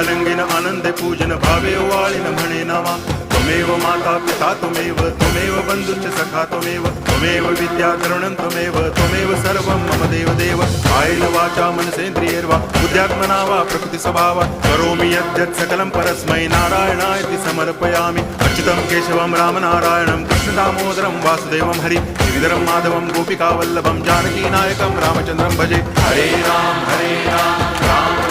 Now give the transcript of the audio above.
रंगीन आनंदे पूजन भावे वाळीन म्हणे नावा त्वमेव माता पिता त्वमेव बंधुश्च सखा त्वमेव विद्या तरुणं त्वमेव सर्वं मम देव कायेन वाचा मनसेन्द्रियैर्वा बुद्ध्यात्मना वा प्रकृति स्वभावात् करोमि यद्यत् सकलं परस्मै नारायणायति समर्पयामि अच्युतं केशवं रामनारायणं कृष्णदामोदरं वासुदेवं हरि श्रीधरं माधवं गोपिकावल्लभं जानकीनायकं रामचन्द्रं भजे हरे राम राम